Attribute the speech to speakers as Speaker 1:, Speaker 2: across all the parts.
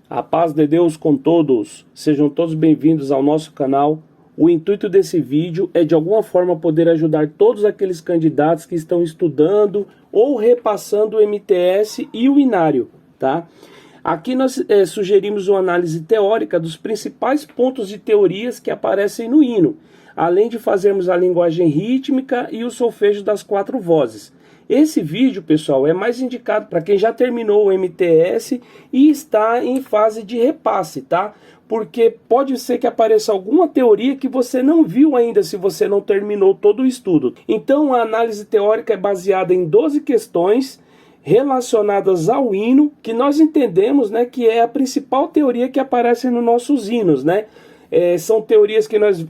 Speaker 1: A paz de Deus com todos, sejam todos bem-vindos ao nosso canal. O intuito desse vídeo é de alguma forma poder ajudar todos aqueles candidatos que estão estudando ou repassando o MTS e o Inário, tá? Aqui nós sugerimos uma análise teórica dos principais pontos de teorias que aparecem no hino, além de fazermos a linguagem rítmica e o solfejo das 4 vozes. Esse vídeo, pessoal, é mais indicado para quem já terminou o MTS e está em fase de repasse, tá? Porque pode ser que apareça alguma teoria que você não viu ainda se você não terminou todo o estudo. Então, a análise teórica é baseada em 12 questões relacionadas ao hino, que nós entendemos, né, que é a principal teoria que aparece nos nossos hinos, né? São teorias que nós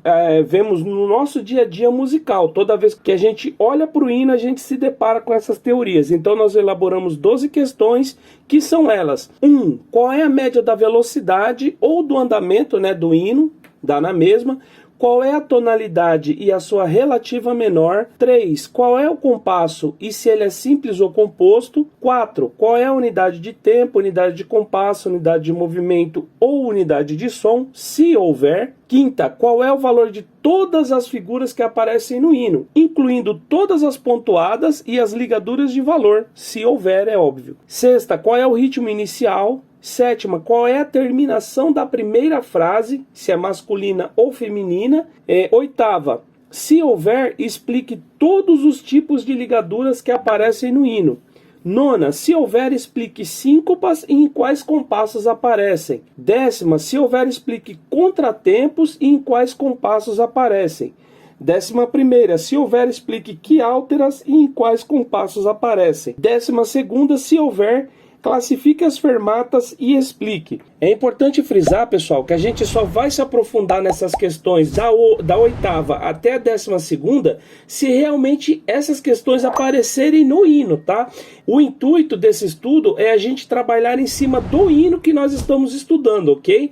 Speaker 1: vemos no nosso dia a dia musical. Toda vez que a gente olha para o hino, a gente se depara com essas teorias. Então nós elaboramos 12 questões, que são elas. 1. Qual é a média da velocidade ou do andamento, né, do hino? Dá na mesma. Qual é a tonalidade e a sua relativa menor? 3. Qual é o compasso e se ele é simples ou composto? 4. Qual é a unidade de tempo, unidade de compasso, unidade de movimento ou unidade de som, se houver? 5. Qual é o valor de todas as figuras que aparecem no hino, incluindo todas as pontuadas e as ligaduras de valor, se houver, é óbvio. 6. Qual é o ritmo inicial? 7. Qual é a terminação da primeira frase, se é masculina ou feminina? 8. Se houver, explique todos os tipos de ligaduras que aparecem no hino. 9. Se houver, explique síncopas e em quais compassos aparecem. 10. Se houver, explique contratempos e em quais compassos aparecem. 11. Se houver, explique quiálteras e em quais compassos aparecem. 12. Se houver, classifique as fermatas e explique. É importante frisar, pessoal, que a gente só vai se aprofundar nessas questões da 8ª até a 12ª se realmente essas questões aparecerem no hino, tá? O intuito desse estudo é a gente trabalhar em cima do hino que nós estamos estudando, ok?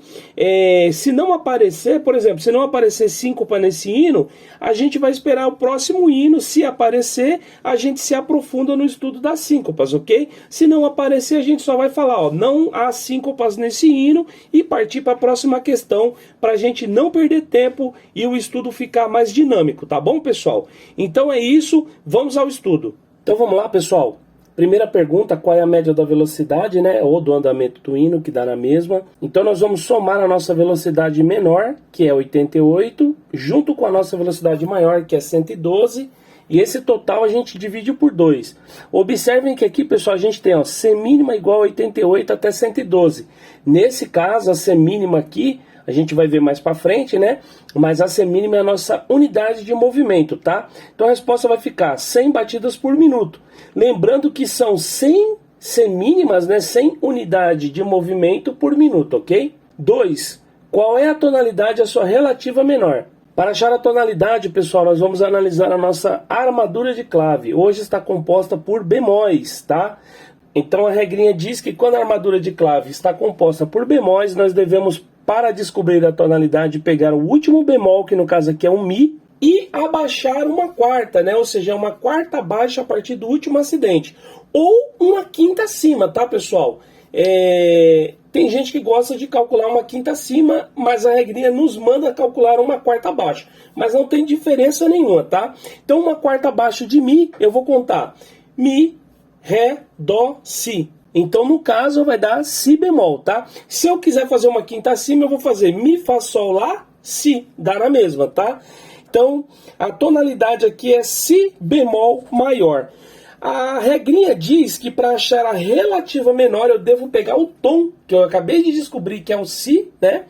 Speaker 1: Se não aparecer, por exemplo, se não aparecer síncopa nesse hino, a gente vai esperar o próximo hino. Se aparecer, a gente se aprofunda no estudo das síncopas, ok? Se não aparecer, a gente só vai falar, ó, não há síncopas nesse hino e partir para a próxima questão para a gente não perder tempo e o estudo ficar mais dinâmico, tá bom, pessoal? Então é isso, vamos ao estudo. Então vamos lá, pessoal. Primeira pergunta, qual é a média da velocidade, né, ou do andamento do hino, que dá na mesma. Então nós vamos somar a nossa velocidade menor, que é 88, junto com a nossa velocidade maior, que é 112, e esse total a gente divide por 2. Observem que aqui, pessoal, a gente tem, ó, C mínima igual a 88 até 112. Nesse caso, a C mínima aqui, a gente vai ver mais para frente, né? Mas a C mínima é a nossa unidade de movimento, tá? Então a resposta vai ficar 100 batidas por minuto. Lembrando que são 100 C mínimas, né? 100 unidade de movimento por minuto, ok? 2. Qual é a tonalidade a sua relativa menor? Para achar a tonalidade, pessoal, nós vamos analisar a nossa armadura de clave. Hoje está composta por bemóis, tá? Então a regrinha diz que quando a armadura de clave está composta por bemóis, nós devemos, para descobrir a tonalidade, pegar o último bemol, que no caso aqui é um Mi, e abaixar uma quarta, né? Ou seja, uma quarta baixa a partir do último acidente. Ou uma quinta acima, tá, pessoal? Tem gente que gosta de calcular uma quinta acima, mas a regrinha nos manda calcular uma quarta abaixo. Mas não tem diferença nenhuma, tá? Então, uma quarta abaixo de Mi, eu vou contar Mi, Ré, Dó, Si. Então, no caso, vai dar Si bemol, tá? Se eu quiser fazer uma quinta acima, eu vou fazer Mi, Fá, Sol, Lá, Si. Dá na mesma, tá? Então, a tonalidade aqui é Si bemol maior. A regrinha diz que para achar a relativa menor eu devo pegar o tom, que eu acabei de descobrir que é o Si, né?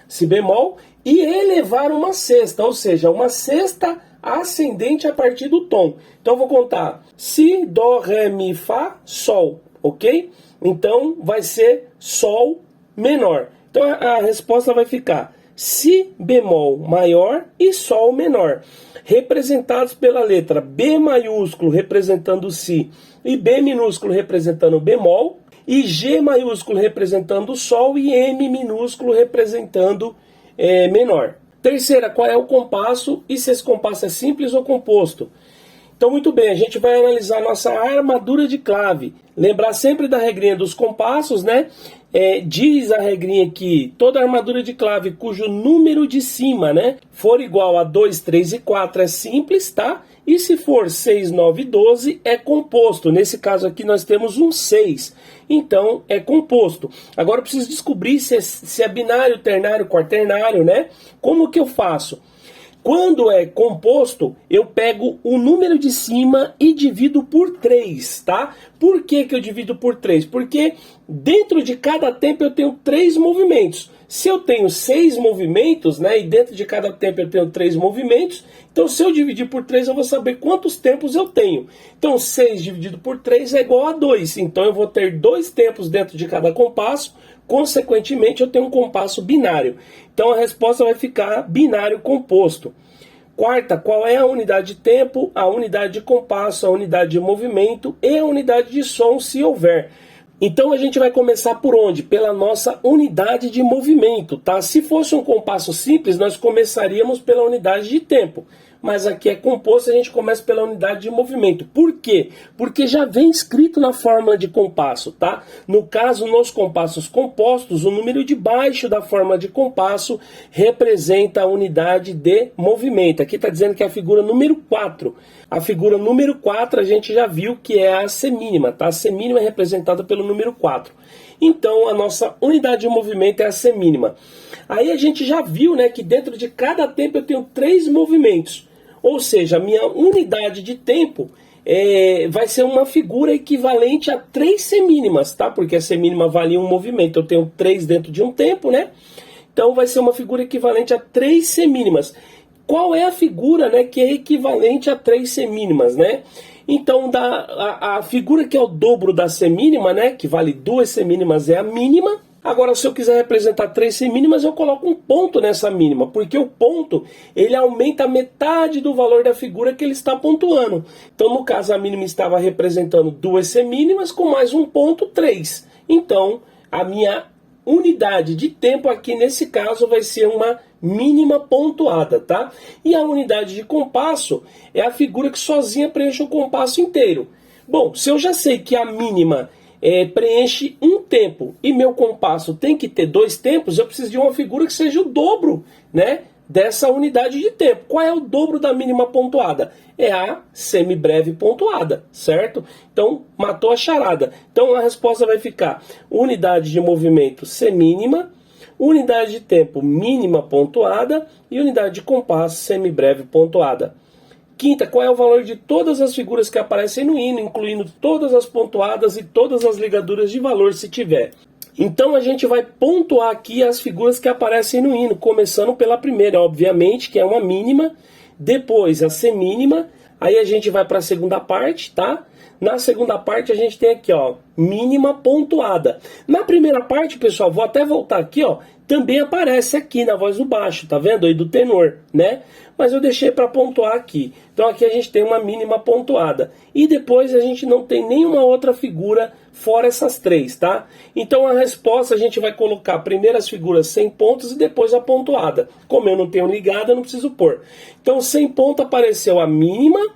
Speaker 1: Si bemol, e elevar uma sexta, ou seja, uma sexta ascendente a partir do tom. Então eu vou contar Si, Dó, Ré, Mi, Fá, Sol, ok? Então vai ser Sol menor. Então a resposta vai ficar Si bemol maior e Sol menor, representados pela letra B maiúsculo representando o Si e B minúsculo representando o bemol, e G maiúsculo representando o Sol e M minúsculo representando menor. Terceira, qual é o compasso e se esse compasso é simples ou composto? Então, muito bem, a gente vai analisar nossa armadura de clave. Lembrar sempre da regrinha dos compassos, né? diz a regrinha que toda armadura de clave cujo número de cima, né, for igual a 2, 3 e 4 é simples, tá? E se for 6, 9 e 12 é composto. Nesse caso aqui nós temos um 6, então é composto. Agora eu preciso descobrir se é binário, ternário, quaternário, né? Como que eu faço? Quando é composto, eu pego o número de cima e divido por 3, tá? Por que que eu divido por 3? Porque dentro de cada tempo eu tenho 3 movimentos. Se eu tenho 6 movimentos, né, e dentro de cada tempo eu tenho 3 movimentos, então se eu dividir por 3 eu vou saber quantos tempos eu tenho. Então 6 dividido por 3 é igual a 2, então eu vou ter 2 tempos dentro de cada compasso, consequentemente eu tenho um compasso binário. Então a resposta vai ficar binário composto. Quarta, qual é a unidade de tempo, a unidade de compasso, a unidade de movimento e a unidade de som, se houver. Então a gente vai começar por onde? Pela nossa unidade de movimento, tá? Se fosse um compasso simples, nós começaríamos pela unidade de tempo. Mas aqui é composto, a gente começa pela unidade de movimento. Por quê? Porque já vem escrito na fórmula de compasso, tá? No caso, nos compassos compostos, o número de baixo da fórmula de compasso representa a unidade de movimento. Aqui está dizendo que é a figura número 4. A figura número 4 a gente já viu que é a semínima, tá? A semínima é representada pelo número 4. Então, a nossa unidade de movimento é a semínima. Aí a gente já viu, né, que dentro de cada tempo eu tenho 3 movimentos. Ou seja, a minha unidade de tempo vai ser uma figura equivalente a 3 semínimas, tá? Porque a semínima valia um movimento. Eu tenho 3 dentro de um tempo, né? Então vai ser uma figura equivalente a 3 semínimas. Qual é a figura, né, que é equivalente a 3 semínimas, né? Então, a figura que é o dobro da semínima, né, que vale 2 semínimas, é a mínima. Agora, se eu quiser representar 3 semínimas, eu coloco um ponto nessa mínima, porque o ponto, ele aumenta a metade do valor da figura que ele está pontuando. Então, no caso, a mínima estava representando 2 semínimas, com mais um ponto, 3. Então, a minha unidade de tempo aqui, nesse caso, vai ser uma mínima pontuada, tá? E a unidade de compasso é a figura que sozinha preenche o compasso inteiro. Bom, se eu já sei que a mínima preenche um tempo e meu compasso tem que ter 2 tempos, eu preciso de uma figura que seja o dobro, né, dessa unidade de tempo. Qual é o dobro da mínima pontuada? É a semibreve pontuada, certo? Então, matou a charada. Então, a resposta vai ficar unidade de movimento semínima, unidade de tempo mínima pontuada e unidade de compasso semibreve pontuada. Quinta, qual é o valor de todas as figuras que aparecem no hino, incluindo todas as pontuadas e todas as ligaduras de valor, se tiver. Então a gente vai pontuar aqui as figuras que aparecem no hino, começando pela primeira, obviamente, que é uma mínima, depois a semínima, aí a gente vai para a segunda parte, tá? Na segunda parte a gente tem aqui, ó, mínima pontuada. Na primeira parte, pessoal, vou até voltar aqui, ó, também aparece aqui na voz do baixo, tá vendo aí do tenor, né? Mas eu deixei para pontuar aqui. Então aqui a gente tem uma mínima pontuada. E depois a gente não tem nenhuma outra figura fora essas 3, tá? Então a resposta a gente vai colocar primeiro as figuras sem pontos e depois a pontuada. Como eu não tenho ligada, eu não preciso pôr. Então sem ponto apareceu a mínima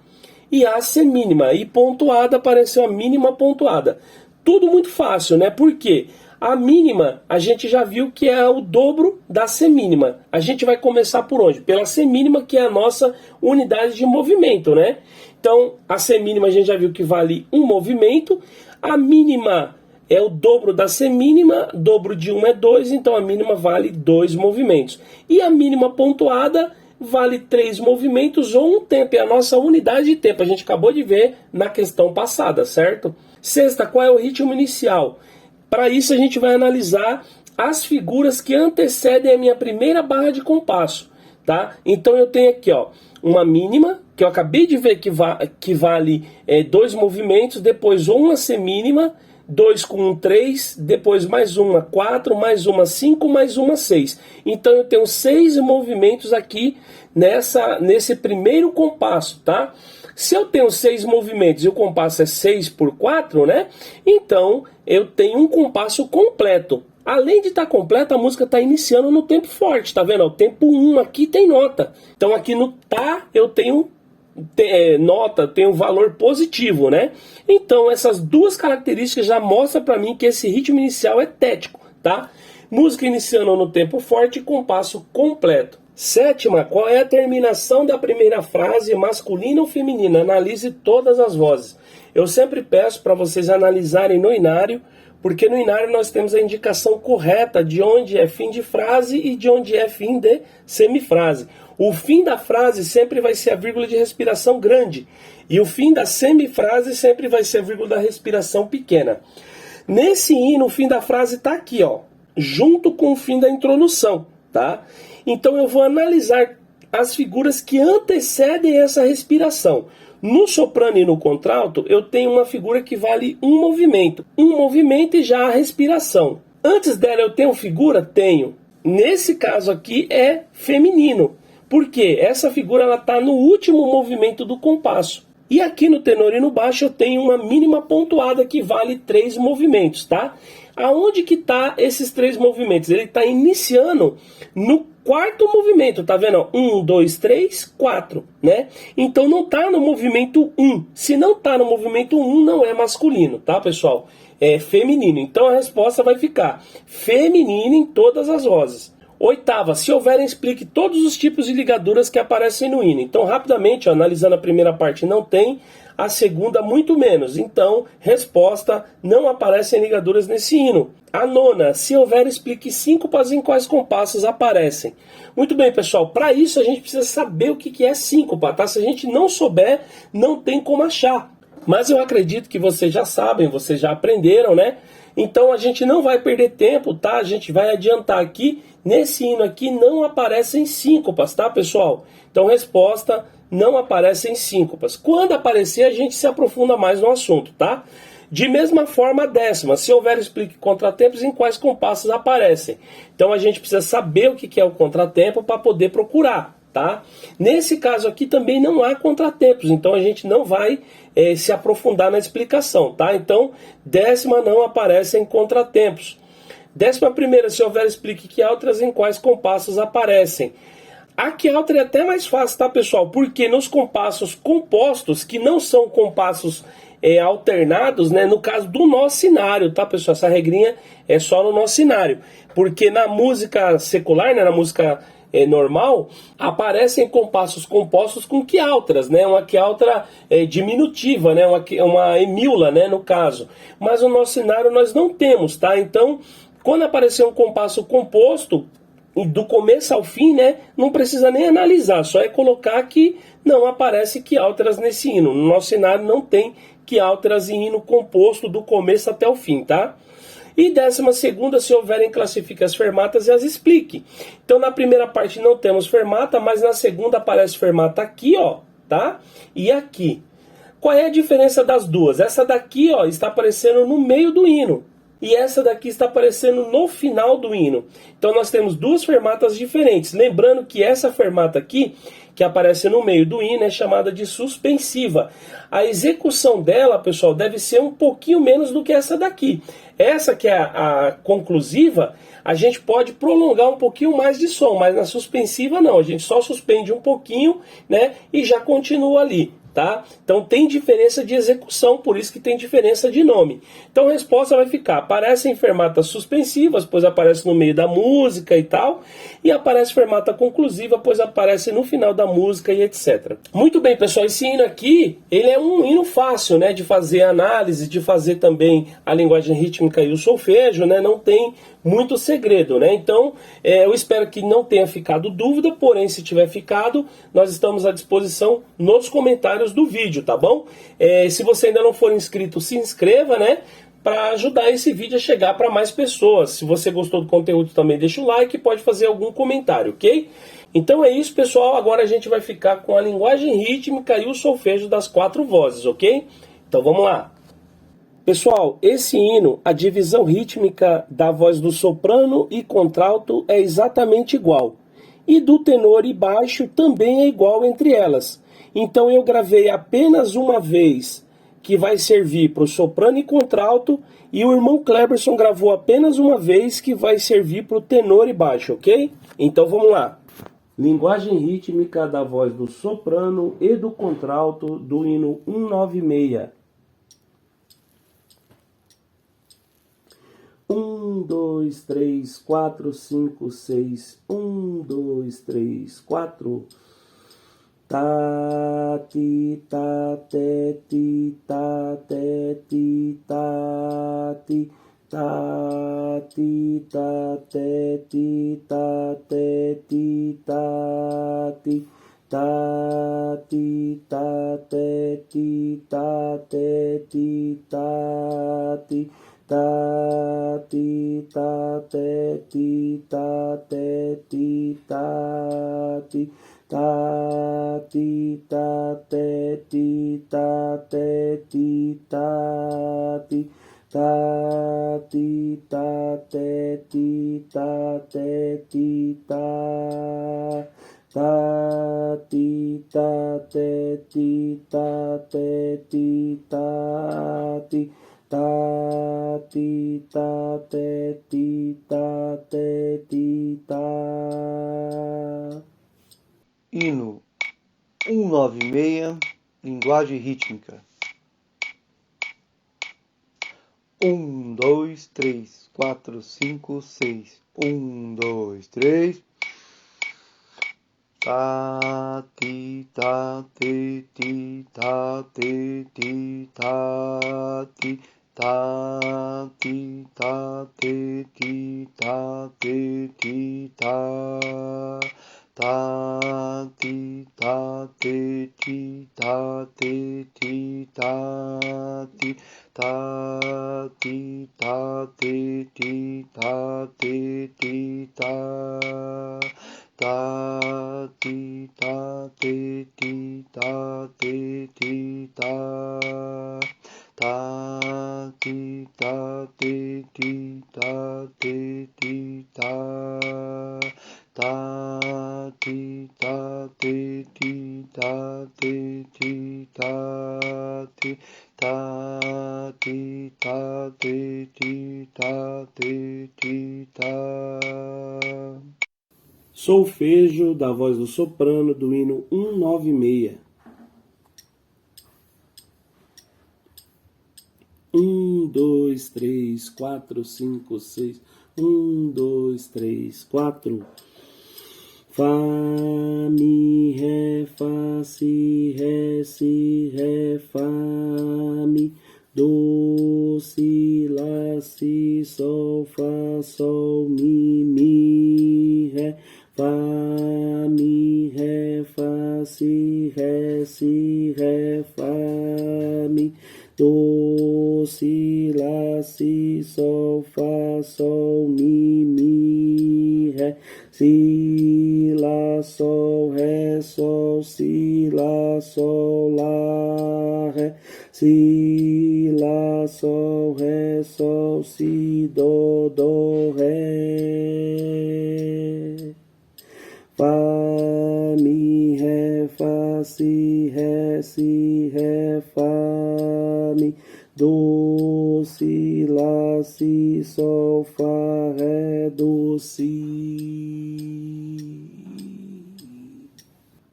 Speaker 1: e a semínima. E pontuada apareceu a mínima pontuada. Tudo muito fácil, né? Por quê? A mínima, a gente já viu que é o dobro da semínima. A gente vai começar por onde? Pela semínima, que é a nossa unidade de movimento, né? Então, a semínima a gente já viu que vale um movimento. A mínima é o dobro da semínima, dobro de 1 é 2, então a mínima vale 2 movimentos. E a mínima pontuada vale 3 movimentos ou um tempo, é a nossa unidade de tempo. A gente acabou de ver na questão passada, certo? Sexta, qual é o ritmo inicial? Para isso a gente vai analisar as figuras que antecedem a minha primeira barra de compasso, tá? Então eu tenho aqui, ó, uma mínima, que eu acabei de ver que vale 2 movimentos, depois uma semínima, 2 com 1, 3, depois mais uma 4, mais uma 5, mais uma 6. Então eu tenho 6 movimentos aqui nesse primeiro compasso, tá? Se eu tenho 6 movimentos e o compasso é 6 por 4, né? Então eu tenho um compasso completo. Além de estar completo, a música está iniciando no tempo forte, tá vendo? O tempo 1 aqui tem nota. Então aqui no tá eu tenho nota, tem um valor positivo, né? Então essas duas características já mostram para mim que esse ritmo inicial é tético. tá? Música iniciando no tempo forte e compasso completo. Sétima, qual é a terminação da primeira frase, masculina ou feminina? Analise todas as vozes. Eu sempre peço para vocês analisarem no inário, porque no inário nós temos a indicação correta de onde é fim de frase e de onde é fim de semifrase. O fim da frase sempre vai ser a vírgula de respiração grande e o fim da semifrase sempre vai ser a vírgula da respiração pequena. Nesse hino, o fim da frase está aqui, ó, junto com o fim da introdução, tá? Então eu vou analisar as figuras que antecedem essa respiração. No soprano e no contralto, eu tenho uma figura que vale um movimento e já a respiração. Antes dela eu tenho figura? Tenho. Nesse caso aqui é feminino. Por quê? Essa figura ela está no último movimento do compasso. E aqui no tenor e no baixo eu tenho uma mínima pontuada que vale 3 movimentos, tá? Aonde que tá esses 3 movimentos? Ele está iniciando no quarto movimento, tá vendo? 1, 2, 3, 4, né? Então não tá no movimento 1. Se não tá no movimento 1, não é masculino, tá, pessoal? É feminino. Então a resposta vai ficar feminino em todas as vozes. Oitava, se houver, explique todos os tipos de ligaduras que aparecem no hino. Então, rapidamente, ó, analisando a primeira parte, não tem, a segunda, muito menos. Então, resposta, não aparecem ligaduras nesse hino. A nona, se houver, explique síncopas em quais compassos aparecem. Muito bem, pessoal, para isso a gente precisa saber o que é síncopa, tá? Se a gente não souber, não tem como achar. Mas eu acredito que vocês já sabem, vocês já aprenderam, né? Então a gente não vai perder tempo, tá? A gente vai adiantar aqui. Nesse hino aqui não aparecem síncopas, tá, pessoal? Então resposta, não aparecem síncopas. Quando aparecer, a gente se aprofunda mais no assunto, tá? De mesma forma, a décima, se houver, explique contratempos em quais compassos aparecem. Então a gente precisa saber o que é o contratempo para poder procurar, tá? Nesse caso aqui também não há contratempos, então a gente não vai se aprofundar na explicação, tá? Então, décima não aparecem contratempos. 11ª, se houver, explique que outras em quais compassos aparecem. A que outra é até mais fácil, tá, pessoal? Porque nos compassos compostos, que não são compassos alternados, né? No caso do nosso cenário, tá, pessoal? Essa regrinha é só no nosso cenário. Porque na música secular, né, na música normal, aparecem compassos compostos com quialtras, né? Uma quialtra diminutiva, né? Uma emíula, né, no caso. Mas no nosso cenário nós não temos, tá? Então, quando aparecer um compasso composto, do começo ao fim, né, não precisa nem analisar, só é colocar que não aparece quialtras nesse hino. No nosso cenário não tem quialtras em hino composto do começo até o fim, tá? E 12ª, se houverem, classifique as fermatas e as explique. Então na primeira parte não temos fermata, mas na segunda aparece fermata aqui, ó, tá? E aqui. Qual é a diferença das duas? Essa daqui, ó, está aparecendo no meio do hino. E essa daqui está aparecendo no final do hino. Então nós temos duas fermatas diferentes. Lembrando que essa fermata aqui, que aparece no meio do hino, é chamada de suspensiva. A execução dela, pessoal, deve ser um pouquinho menos do que essa daqui. Essa que é a conclusiva, a gente pode prolongar um pouquinho mais de som, mas na suspensiva não. A gente só suspende um pouquinho, né, e já continua ali. Tá? Então tem diferença de execução, por isso que tem diferença de nome. Então a resposta vai ficar, aparecem fermatas suspensivas, pois aparece no meio da música e tal, e aparece fermata conclusiva, pois aparece no final da música e etc. Muito bem, pessoal, esse hino aqui, ele é um hino fácil, né, de fazer análise, de fazer também a linguagem rítmica e o solfejo, né, não tem muito segredo, né? Então, eu espero que não tenha ficado dúvida, porém, se tiver ficado, nós estamos à disposição nos comentários do vídeo, tá bom? Se você ainda não for inscrito, se inscreva, né? Para ajudar esse vídeo a chegar para mais pessoas. Se você gostou do conteúdo, também deixa o like e pode fazer algum comentário, ok? Então é isso, pessoal. Agora a gente vai ficar com a linguagem rítmica e o solfejo das 4 vozes, ok? Então vamos lá. Pessoal, esse hino, a divisão rítmica da voz do soprano e contralto é exatamente igual. E do tenor e baixo também é igual entre elas. Então eu gravei apenas uma vez, que vai servir para o soprano e contralto, e o irmão Cleberson gravou apenas uma vez, que vai servir para o tenor e baixo, ok? Então vamos lá. Linguagem rítmica da voz do soprano e do contralto do hino 196. Um, dois, três, quatro, cinco, seis. Um, dois, três, quatro. Tá, ti, tá, te, ti, tá, te, ti, tá, ti. Tá, ti, tá, te, ti, tá, te, ti, tá, ti. Tá, ti, tá, te, ti, tá, te, ti, tá, ti. Tá, ti, tá, te, ti, tá, te, ti, tá, ti. Ta ti ta te ti ta te ti ta ti ta ti ta te ti ta te ti ta ta ti ta te ti ta te ti ta ti ta ti ta te ti ta te ti ta.
Speaker 2: Hino 196, linguagem rítmica. 1, 2, 3, 4, 5, 6. 1, 2, 3. Tá, ti, tá, te, ti, tá, te, ti, tá, ti. Tá, ti, tá, te, ti, tá, te, ti, tá. Tá, ti, tá, te, ti, tá, te, ti, tá, ti. Tá, ti, tá, te, ti, tá, te, ti, tá. Tá, ti, tá, te, ti, tá, te, ti, tá. Tá, ti, tá, te, ti, tá, te, ti, tá. Tá, ti, tá, te, ti, tá, te, ti, tá, ti. Tá, ti, tá, te, ti, tá, te, ti, tá.
Speaker 1: Solfejo da voz do soprano do hino 196. Um, dois, três, quatro, cinco, seis. Um, dois, três, quatro. Fá, mi, ré, fá, si, ré, fá, mi. Do, si, lá, si, sol, fá, sol, mi, ré. Fá, mi, ré, fá, si, ré, fá, mi. Do, si, lá, si, sol, fá, sol, mi, ré. Si, lá, sol, ré, sol, si, lá, sol, lá, ré. Si, lá, sol, ré, sol, si, do, ré. Fá, mi, ré, fá, si, ré, fá, mi. Do, si, lá, si, sol, fá, ré, do, si.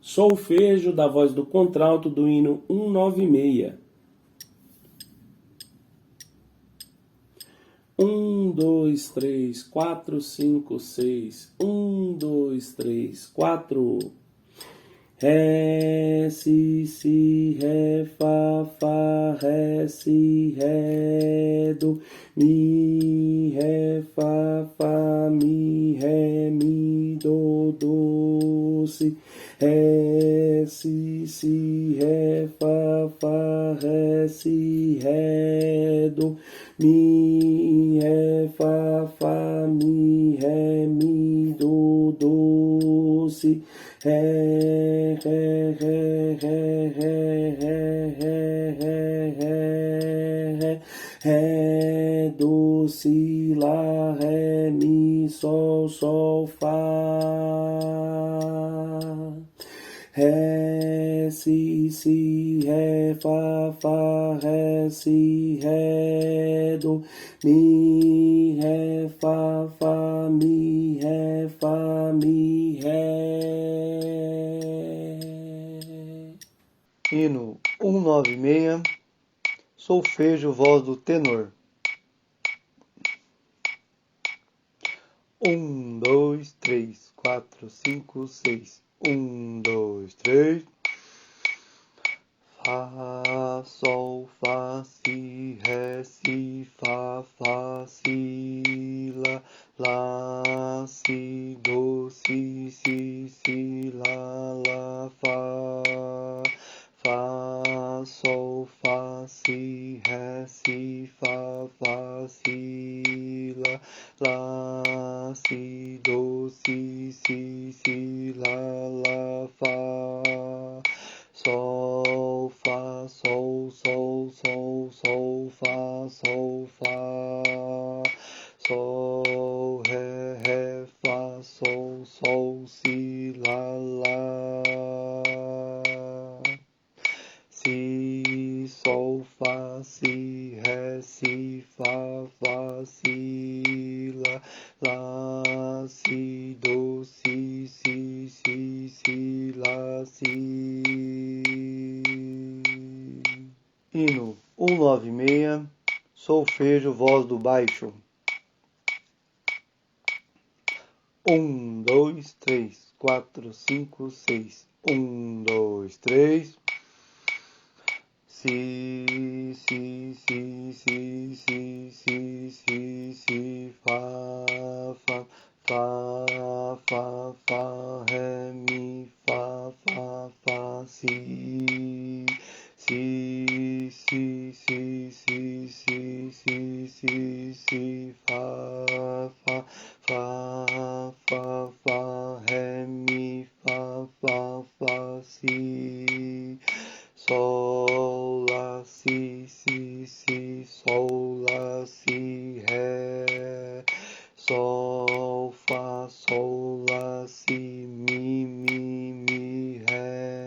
Speaker 1: Solfejo da voz do contralto do hino 196. Um, dois, três, quatro, cinco, seis. Um, dois, três, quatro. Ré, si, ré, fá, ré, si, ré, do. Mi, ré, fá, mi, ré, mi, do, si. Ré, si, ré, fá, ré, si, ré, do. Mi, ré, fá, mi, ré, mi, do, si. Ré, ré, ré, ré, ré, ré, ré, ré, ré, ré, do, si, lá, ré, mi, sol, fá. Ré, si, ré, fá, ré, si, ré, do. Mi, ré, fá, mi, ré, fá, mi, ré.
Speaker 2: Hino 196, solfejo, voz do tenor. 1, 2, 3, 4, 5, 6. 1, 2, 3. Fá, sol, fá, si, ré, si, fá, fá, si, lá, si, do, si, lá, fá. Fá, sol, fá, si, ré, si, fá, fá, si, lá, si, do, si, lá, fá. Sol, fá, sol, sol, sol, sol, fá, sol, fá. Sol, ré, fá, sol, sol, si, lá. Si, sol, fá, si, ré, si, fá, fá, si, lá, si, do, si, lá, si. Hino 196, solfejo, voz do baixo. 1, 2, 3, 4, 5, 6. 1, 2, 3. Si, fá, ré, mi, fá, si. Si, fá, ré, mi, fá, si. Sol, lá, si, sol, lá, si, ré. Sol, fá, sol, lá, si, mi, ré.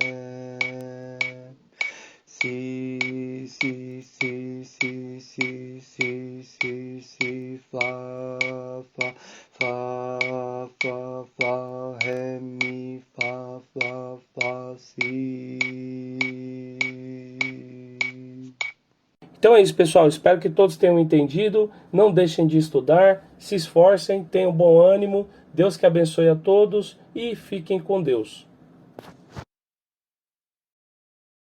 Speaker 2: Si, fá, ré, mi, fá, si.
Speaker 1: Então é isso, pessoal. Espero que todos tenham entendido. Não deixem de estudar, se esforcem, tenham bom ânimo. Deus que abençoe a todos e fiquem com Deus.